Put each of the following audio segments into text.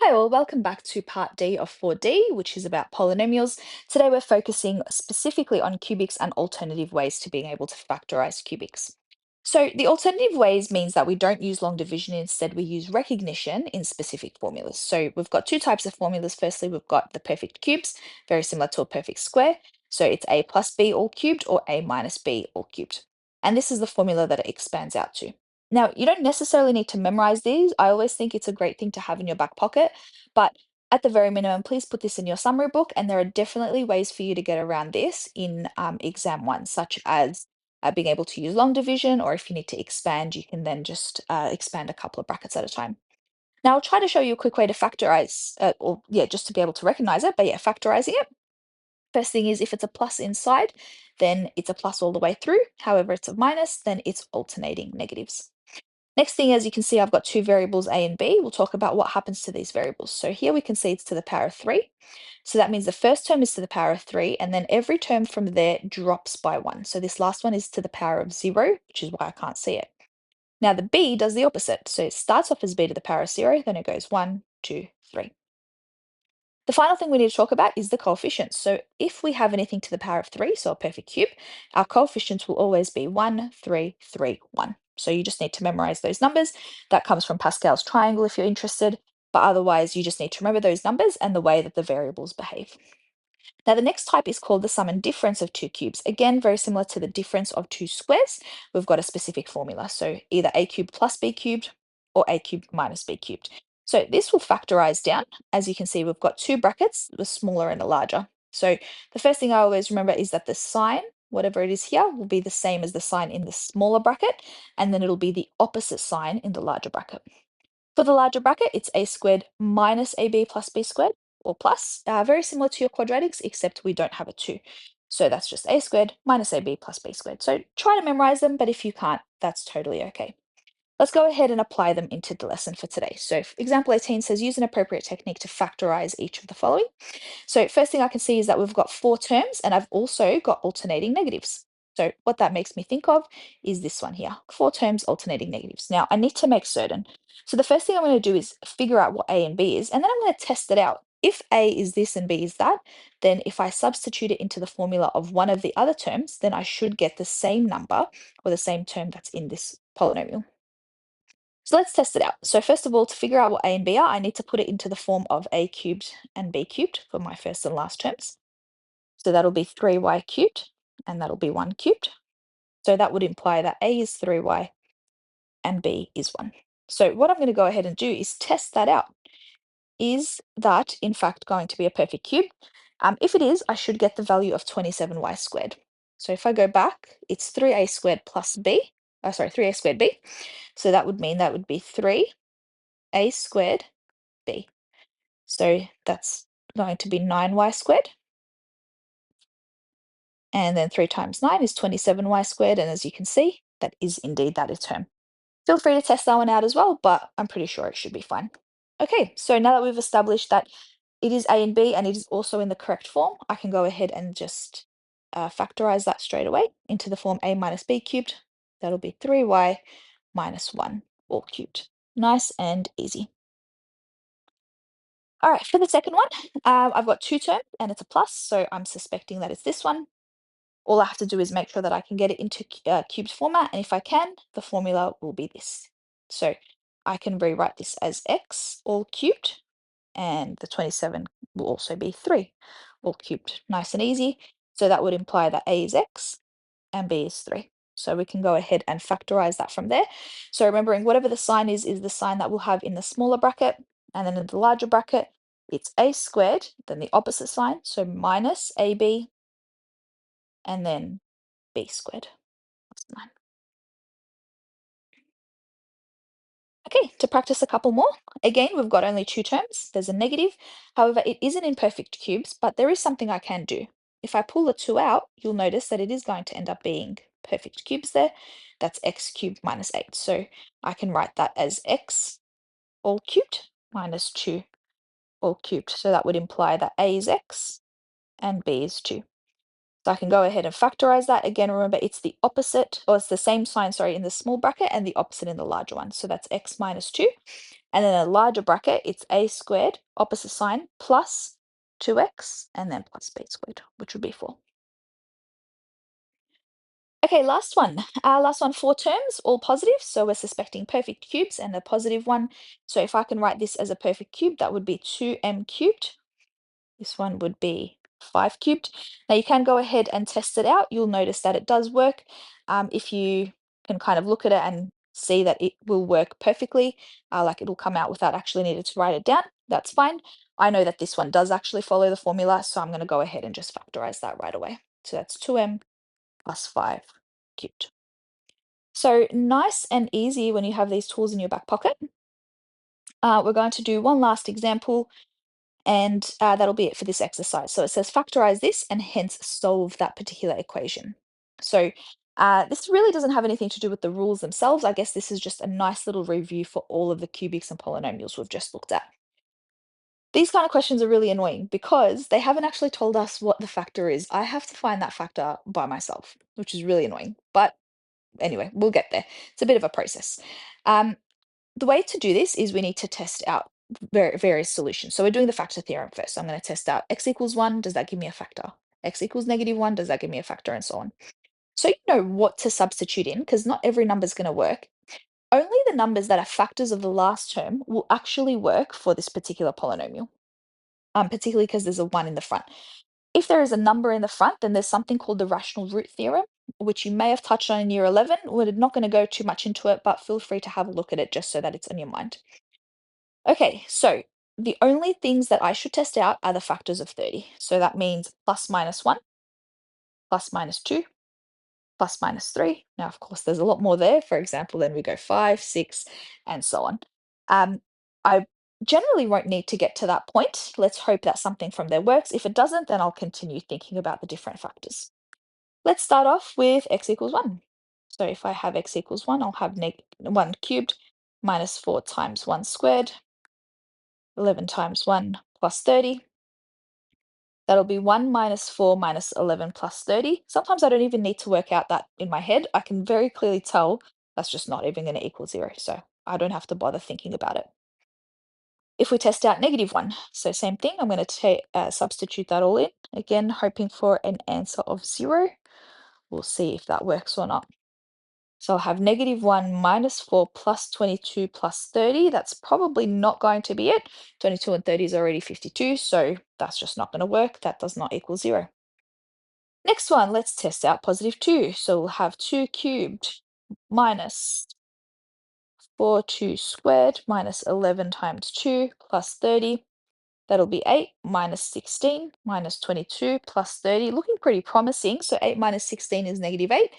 Hi, all. Welcome back to part D of 4D, which is about polynomials. Today we're focusing specifically on cubics and alternative ways to being able to factorize cubics. So the alternative ways means that we don't use long division, instead we use recognition in specific formulas. So we've got two types of formulas. Firstly, we've got the perfect cubes, very similar to a perfect square. So it's a plus b all cubed or a minus b all cubed. And this is the formula that it expands out to. Now, you don't necessarily need to memorize these. I always think it's a great thing to have in your back pocket, but at the very minimum, please put this in your summary book. And there are definitely ways for you to get around this in exam one, such as being able to use long division, or if you need to expand, you can then just expand a couple of brackets at a time. Now, I'll try to show you a quick way to factorize, or yeah, just to be able to recognize it, but yeah, factorizing it. First thing is if it's a plus inside, then it's a plus all the way through. However, it's a minus, then it's alternating negatives. Next thing, as you can see, I've got two variables a and b. We'll talk about what happens to these variables. So here we can see it's to the power of 3. So that means the first term is to the power of 3, and then every term from there drops by 1. So this last one is to the power of 0, which is why I can't see it. Now the b does the opposite. So it starts off as b to the power of 0, then it goes 1, 2, 3. The final thing we need to talk about is the coefficients. So if we have anything to the power of 3, so a perfect cube, our coefficients will always be 1, 3, 3, 1. So you just need to memorize those numbers. That comes from Pascal's triangle if you're interested, but otherwise you just need to remember those numbers and the way that the variables behave. Now the next type is called the sum and difference of two cubes. Again, very similar to the difference of two squares. We've got a specific formula. So either a cubed plus b cubed or a cubed minus b cubed. So this will factorize down. As you can see, we've got two brackets, the smaller and the larger. So the first thing I always remember is that the sign, whatever it is here, will be the same as the sign in the smaller bracket, and then it'll be the opposite sign in the larger bracket. For the larger bracket, it's a squared minus ab plus b squared, or plus, very similar to your quadratics, except we don't have a 2. So that's just a squared minus ab plus b squared. So try to memorize them, but if you can't, that's totally okay. Let's go ahead and apply them into the lesson for today. So example 18 says, use an appropriate technique to factorize each of the following. So first thing I can see is that we've got 4 terms, and I've also got alternating negatives. So what that makes me think of is this one here, 4 terms alternating negatives. Now I need to make certain. So the first thing I'm going to do is figure out what A and B is, and then I'm going to test it out. If A is this and B is that, then if I substitute it into the formula of one of the other terms, then I should get the same number or the same term that's in this polynomial. So let's test it out. So first of all, to figure out what a and b are, I need to put it into the form of a cubed and b cubed for my first and last terms. So that'll be 3y cubed, and that'll be 1 cubed. So that would imply that a is 3y and b is 1. So what I'm going to go ahead and do is test that out. Is that, in fact, going to be a perfect cube? If it is, I should get the value of 27y squared. So if I go back, it's 3a squared plus b, 3a squared b. So that would mean that would be 3a squared b. So that's going to be 9y squared. And then 3 times 9 is 27y squared. And as you can see, that is indeed that term. Feel free to test that one out as well, but I'm pretty sure it should be fine. Okay, so now that we've established that it is a and b and it is also in the correct form, I can go ahead and just factorize that straight away into the form a minus b cubed. That'll be 3y minus 1 all cubed. Nice and easy. All right, for the second one, I've got 2 terms and it's a plus, so I'm suspecting that it's this one. All I have to do is make sure that I can get it into cubed format, and if I can, the formula will be this. So I can rewrite this as x all cubed, and the 27 will also be 3 all cubed. Nice and easy. So that would imply that a is x and b is 3. So we can go ahead and factorize that from there. So remembering whatever the sign is the sign that we'll have in the smaller bracket, and then in the larger bracket, it's a squared, then the opposite sign, so minus ab, and then b squared. That's 9. Okay, to practice a couple more. Again, we've got only 2 terms. There's a negative. However, it isn't in perfect cubes, but there is something I can do. If I pull the 2 out, you'll notice that it is going to end up being perfect cubes there. That's x cubed minus 8. So I can write that as x all cubed minus 2 all cubed. So that would imply that a is x and b is 2. So I can go ahead and factorize that. Again, remember it's the opposite, or it's the same sign, sorry, in the small bracket and the opposite in the larger one. So that's x minus 2. And then a larger bracket, it's a squared, opposite sign, plus 2x, and then plus b squared, which would be 4. Okay, last one. Last one, 4 terms, all positive. So we're suspecting perfect cubes and a positive one. So if I can write this as a perfect cube, that would be 2m cubed. This one would be 5 cubed. Now you can go ahead and test it out. You'll notice that it does work. If you can kind of look at it and see that it will work perfectly, like it'll come out without actually needing to write it down, that's fine. I know that this one does actually follow the formula, so I'm going to go ahead and just factorize that right away. So that's 2m plus 5 cubed. So nice and easy when you have these tools in your back pocket. We're going to do one last example, and that'll be it for this exercise. So it says factorize this and hence solve that particular equation. So this really doesn't have anything to do with the rules themselves. I guess this is just a nice little review for all of the cubics and polynomials we've just looked at. These kind of questions are really annoying because they haven't actually told us what the factor is. I have to find that factor by myself, which is really annoying. But anyway, we'll get there. It's a bit of a process. Um, the way to do this is we need to test out various solutions. So we're doing the factor theorem first. So I'm going to test out x equals 1. Does that give me a factor? X equals -1. Does that give me a factor? And so on. So you know what to substitute in because not every number is going to work. Only the numbers that are factors of the last term will actually work for this particular polynomial, particularly because there's a 1 in the front. If there is a number in the front, then there's something called the rational root theorem, which you may have touched on in year 11. We're not going to go too much into it, but feel free to have a look at it just so that it's on your mind. Okay, so the only things that I should test out are the factors of 30. So that means plus minus 1, plus minus 2, plus minus 3. Now, of course, there's a lot more there. For example, then we go 5, 6, and so on. I generally won't need to get to that point. Let's hope that something from there works. If it doesn't, then I'll continue thinking about the different factors. Let's start off with x equals 1. So if I have x equals 1, I'll have 1 cubed minus 4 times 1 squared, 11 times 1 plus 30. That'll be 1 minus 4 minus 11 plus 30. Sometimes I don't even need to work out that in my head. I can very clearly tell that's just not even going to equal 0. So I don't have to bother thinking about it. If we test out -1, so same thing, I'm going to substitute that all in. Again, hoping for an answer of 0. We'll see if that works or not. So I'll have -1 minus 4 plus 22 plus 30. That's probably not going to be it. 22 and 30 is already 52, so that's just not going to work. That does not equal 0. Next one, let's test out +2. So we'll have 2 cubed minus 4 2 squared minus 11 times 2 plus 30. That'll be 8 minus 16 minus 22 plus 30. Looking pretty promising. So 8 minus 16 is -8.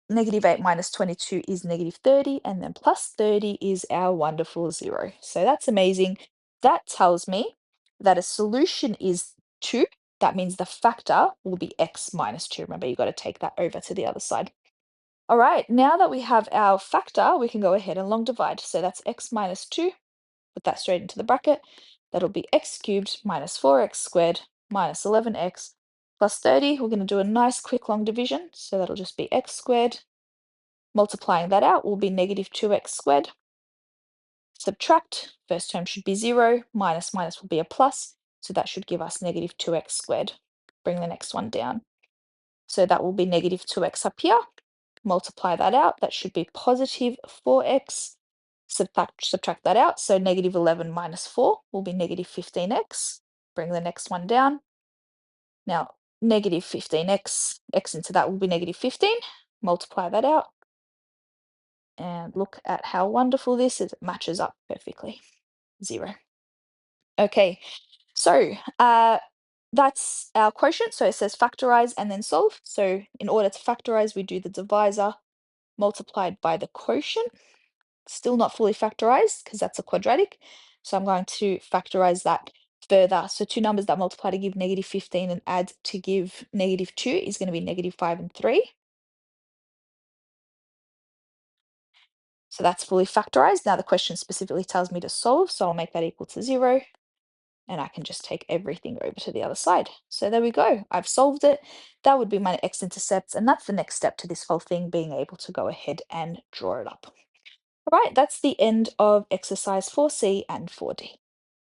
-8 minus 22 is -30, and then plus 30 is our wonderful 0. So that's amazing. That tells me that a solution is 2. That means the factor will be x minus 2. Remember, you've got to take that over to the other side. All right, now that we have our factor, we can go ahead and long divide. So that's x minus 2. Put that straight into the bracket. That'll be x cubed minus 4x squared minus 11x plus 30. We're going to do a nice quick long division. So that'll just be x squared. Multiplying that out will be -2x squared. Subtract, first term should be 0, minus minus will be a plus, so that should give us -2x squared. Bring the next one down. So that will be -2x up here. Multiply that out, that should be positive 4x. Subtract that out, so -11 minus 4 will be -15x. Bring the next one down. Now, -15x, x into that will be -15. Multiply that out. And look at how wonderful this is. It matches up perfectly. 0. Okay, so that's our quotient. So it says factorize and then solve. So in order to factorize, we do the divisor multiplied by the quotient. Still not fully factorized because that's a quadratic. So I'm going to factorize that further. So two numbers that multiply to give -15 and add to give -2 is going to be -5 and 3. So that's fully factorized. Now the question specifically tells me to solve, so I'll make that equal to 0. And I can just take everything over to the other side. So there we go. I've solved it. That would be my x-intercepts, and that's the next step to this whole thing, being able to go ahead and draw it up. All right, that's the end of exercise 4C and 4D.